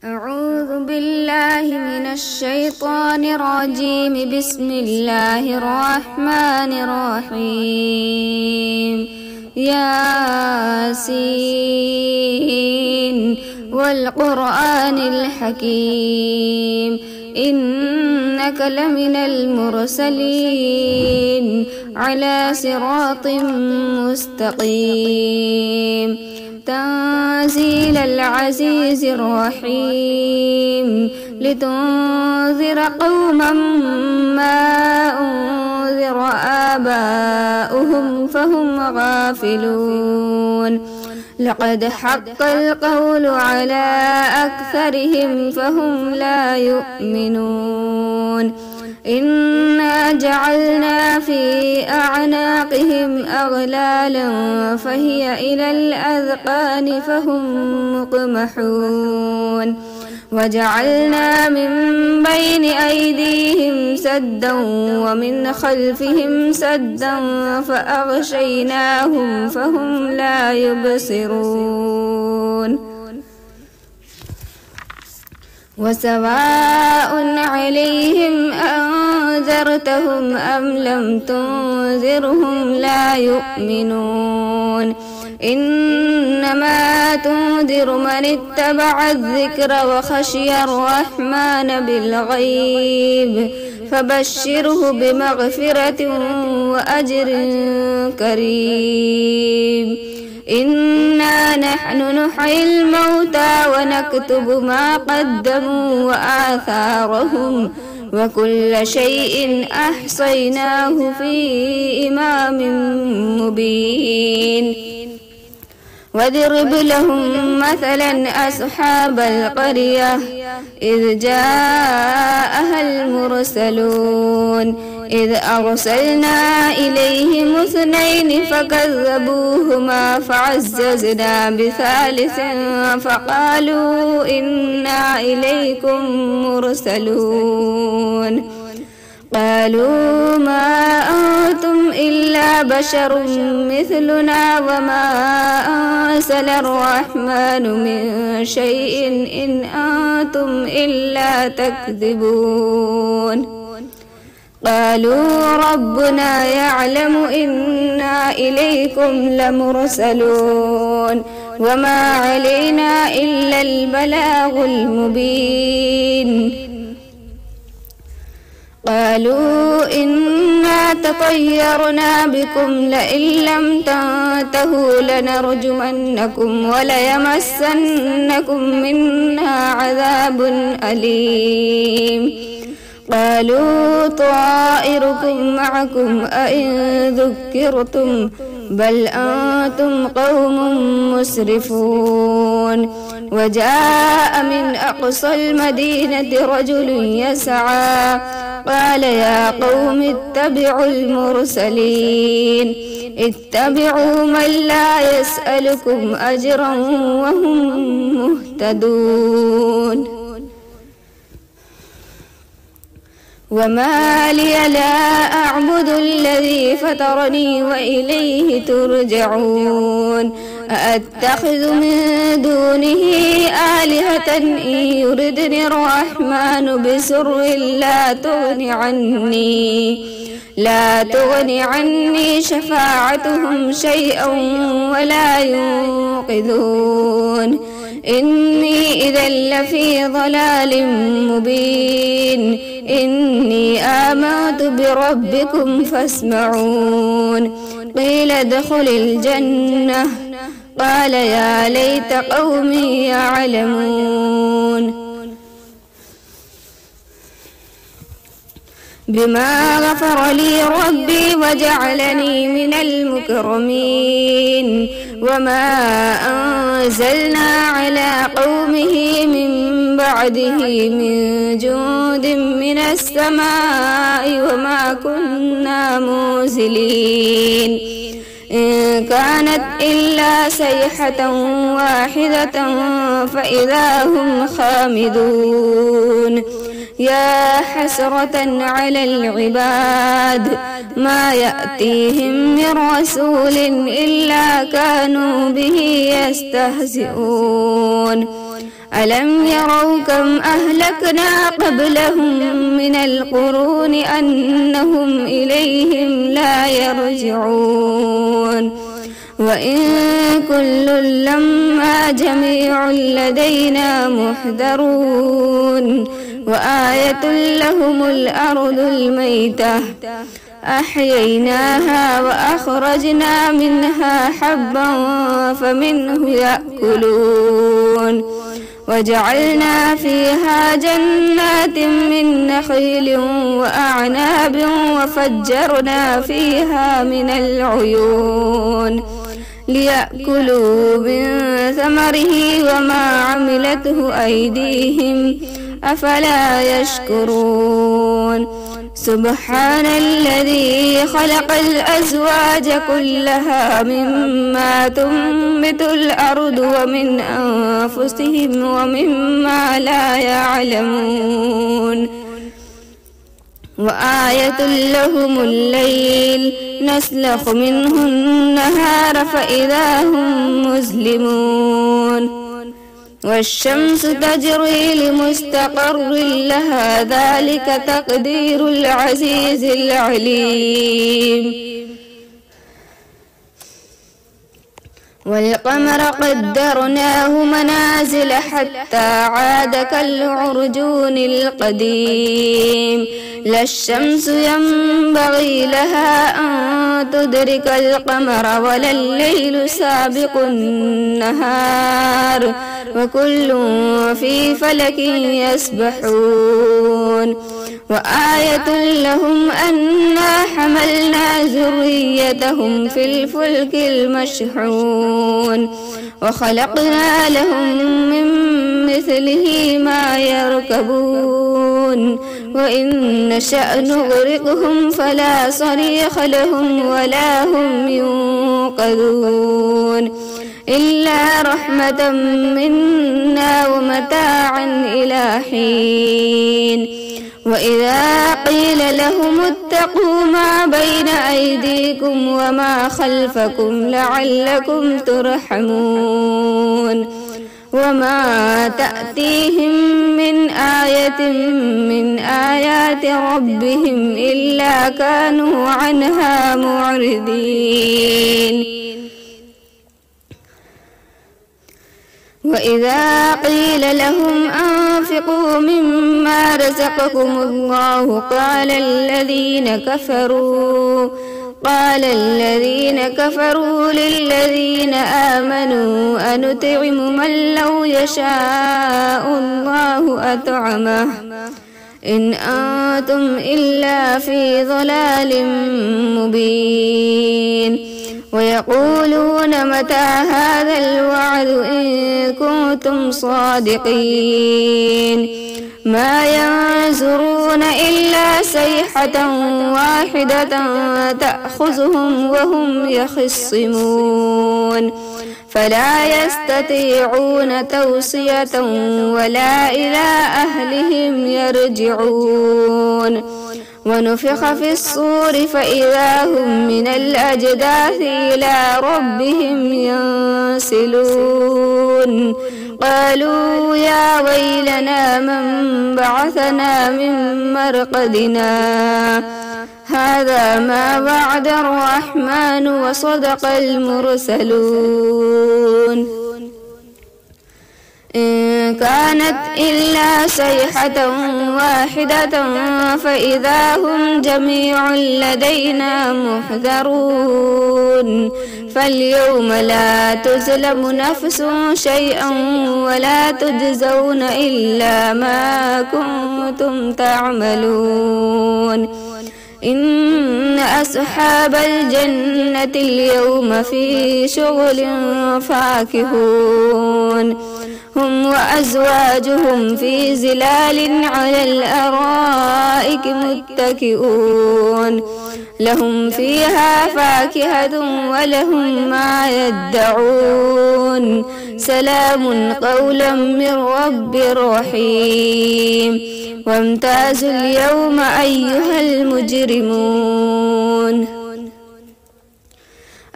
أعوذ بالله من الشيطان الرجيم. بسم الله الرحمن الرحيم. ياسين والقرآن الحكيم إنك لمن المرسلين على صراط مستقيم. تنزيل العزيز الرحيم لتنذر قوما ما أنذر آباؤهم فهم غافلون. لقد حق القول على أكثرهم فهم لا يؤمنون. إنا جعلنا في أعناقهم أغلالا فهي إلى الأذقان فهم مقمحون. وجعلنا من بين أيديهم سدا ومن خلفهم سدا فأغشيناهم فهم لا يبصرون. وسواء عليهم أنذرتهم أم لم تنذرهم لا يؤمنون. إنما تنذر من اتبع الذكر وخشي الرحمن بالغيب فبشره بمغفرة وأجر كريم. إنا نحن نحيي الموتى ونكتب ما قدموا وآثارهم وكل شيء أحصيناه في إمام مبين. واضرب لهم مثلا أصحاب القرية إذ جاءها المرسلون إذ أرسلنا إليهم 2 فكذبوهما فعززنا بثالث فقالوا إنا إليكم مرسلون. قالوا ما أنتم إلا بشر مثلنا وما أنزل الرحمن من شيء إن أنتم إلا تكذبون. قالوا ربنا يعلم إنا إليكم لمرسلون وما علينا إلا البلاغ المبين. قالوا إنا تطيرنا بكم لئن لم تنتهوا لنرجمنكم وليمسنكم منا عذاب أليم. قالوا طائركم معكم أئن ذكرتم بل أنتم قوم مسرفون. وجاء من أقصى المدينة رجل يسعى قال يا قوم اتبعوا المرسلين اتبعوا من لا يسألكم أجرا وهم مهتدون. وما لي لا أعبد الذي فطرني وإليه ترجعون. أأتخذ من دونه آلهة إن يردني الرحمن بسر لا تغني عني شفاعتهم شيئا ولا ينقذون. إني إذا لفي ضلال مبين. إني آمنت بربكم فاسمعون. قيل ادخل الجنة قال يا ليت قومي يعلمون. بما غفر لي ربي وجعلني من المكرمين. وما أنزلنا على قومه من بعده من جند من السماء وما كنا منزلين. إن كانت إلا صيحة واحدة فإذا هم خامدون. يا حسرة على العباد ما يأتيهم من رسول إلا كانوا به يستهزئون. ألم يروا كم أهلكنا قبلهم من القرون أنهم إليهم لا يرجعون وإن كل لما جميع لدينا محضرون وآية لهم الأرض الميتة أحييناها وأخرجنا منها حبا فمنه يأكلون وجعلنا فيها جنات من نخيل وأعناب وفجرنا فيها من العيون ليأكلوا من ثمره وما عملته أيديهم أفلا يشكرون سبحان الذي خلق الأزواج كلها مما تنبت الأرض ومن أنفسهم ومما لا يعلمون وآية لهم الليل نسلخ منه النهار فإذا هم مظلمون والشمس تجري لمستقر لها ذلك تقدير العزيز العليم والقمر قدرناه منازل حتى عاد كالعرجون القديم لا الشمس ينبغي لها أن تدرك القمر ولا الليل سابق النهار وكل في فلك يسبحون وآية لهم أنا حملنا ذريتهم في الفلك المشحون وخلقنا لهم من مثله ما يركبون وإن نشأ نغرقهم فلا صريخ لهم ولا هم ينقذون إلا رحمة منا ومتاعا إلى حين وإذا قيل لهم اتقوا ما بين أيديكم وما خلفكم لعلكم ترحمون وما تأتيهم من آية من آيات ربهم إلا كانوا عنها معرضين وإذا قيل لهم أنفقوا مما رزقكم الله قال الذين كفروا للذين آمنوا أنطعم من لو يشاء الله أطعمه إن أنتم إلا في ضلال مبين ويقولون متى هذا الوعد إن كنتم صادقين ما ينظرون إلا صيحة واحدة تأخذهم وهم يخصمون فلا يستطيعون توصية ولا إلى أهلهم يرجعون ونفخ في الصور فإذا هم من الأجداث إلى ربهم ينسلون قالوا يا ويلنا من بعثنا من مرقدنا هذا ما وعد الرحمن وصدق المرسلون إن كانت إلا صيحة واحدة فإذا هم جميع لدينا محضرون فاليوم لا تظلم نفس شيئا ولا تجزون إلا ما كنتم تعملون إن أصحاب الجنة اليوم في شغل فاكهون هم وأزواجهم في ظلال على الأرائك متكئون لهم فيها فاكهة ولهم ما يدعون سلام قولا من رب رحيم وامتازوا اليوم أيها المجرمون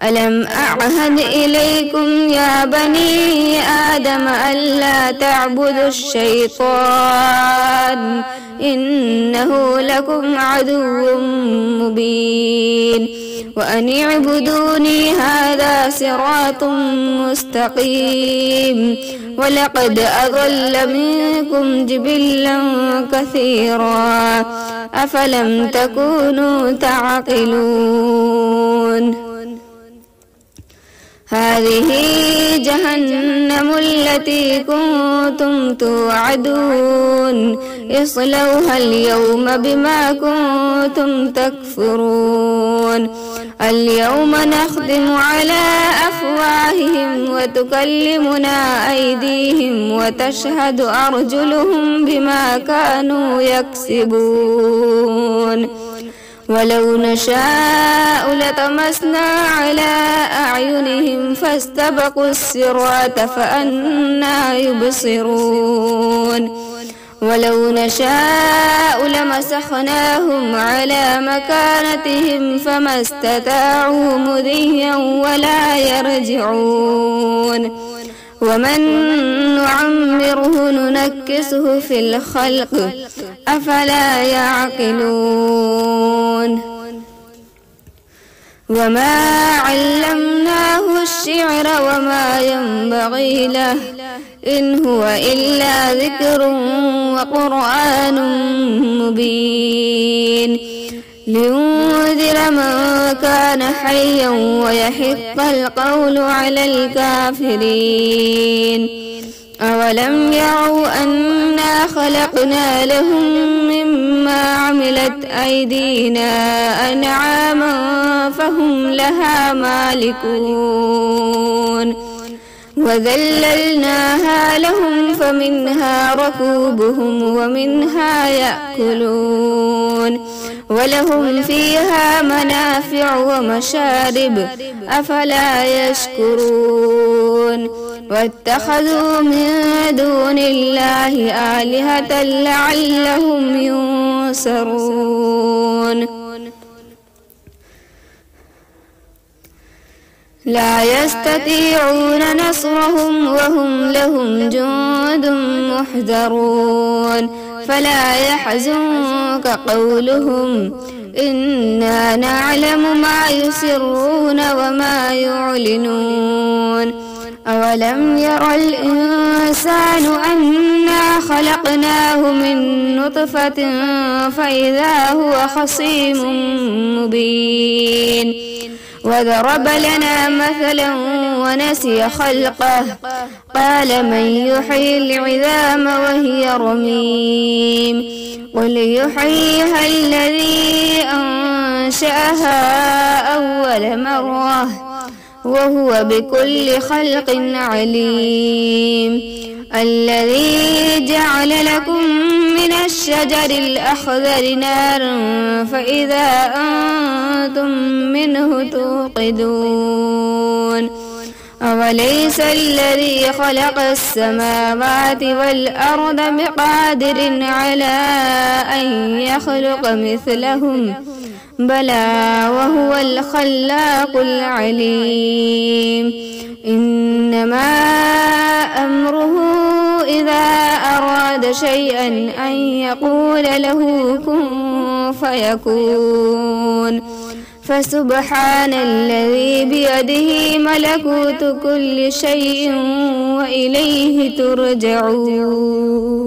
ألم أعهد إليكم يا بني آدم ألا تعبدوا الشيطان إنه لكم عدو مبين وأن اعبدوني هذا صراط مستقيم ولقد أضل منكم جبلا كثيرا أفلم تكونوا تعقلون هذه جهنم التي كنتم توعدون اصلوها اليوم بما كنتم تكفرون اليوم نختم على أفواههم وتكلمنا أيديهم وتشهد أرجلهم بما كانوا يكسبون ولو نشاء لطمسنا على أعينهم فاستبقوا الصراط فأنى يبصرون ولو نشاء لمسخناهم على مكانتهم فما استطاعوا مضيا ولا يرجعون ومن نعمره ننكسه في الخلق أفلا يعقلون وما علمناه الشعر وما ينبغي له إن هو إلا ذكر وقرآن مبين لينذر من كان حيا ويحق القول على الكافرين أولم يروا أنا خلقنا لهم مما عملت أيدينا أنعاما فهم لها مالكون وذللناها لهم فمنها ركوبهم ومنها يأكلون ولهم فيها منافع ومشارب أفلا يشكرون واتخذوا من دون الله آلهة لعلهم ينصرون لا يستطيعون نصرهم وهم لهم جند محضرون فلا يحزنك قولهم إنا نعلم ما يسرون وما يعلنون أولم ير الإنسان أنا خلقناه من نطفة فإذا هو خصيم مبين وضرب لنا مثلا ونسي خلقه قال من يحيي العظام وهي رميم قل يحييها الذي أنشأها أول مرة وهو بكل خلق عليم الذي جعل لكم من الشجر الأخضر نارا فإذا أنتم منه توقدون أوليس الذي خلق السماوات والأرض بقادر على أن يخلق مثلهم بلى وهو الخلاق العليم إنما أمره إذا أراد شيئا أن يقول له كن فيكون فسبحان الذي بيده ملكوت كل شيء وإليه ترجعون.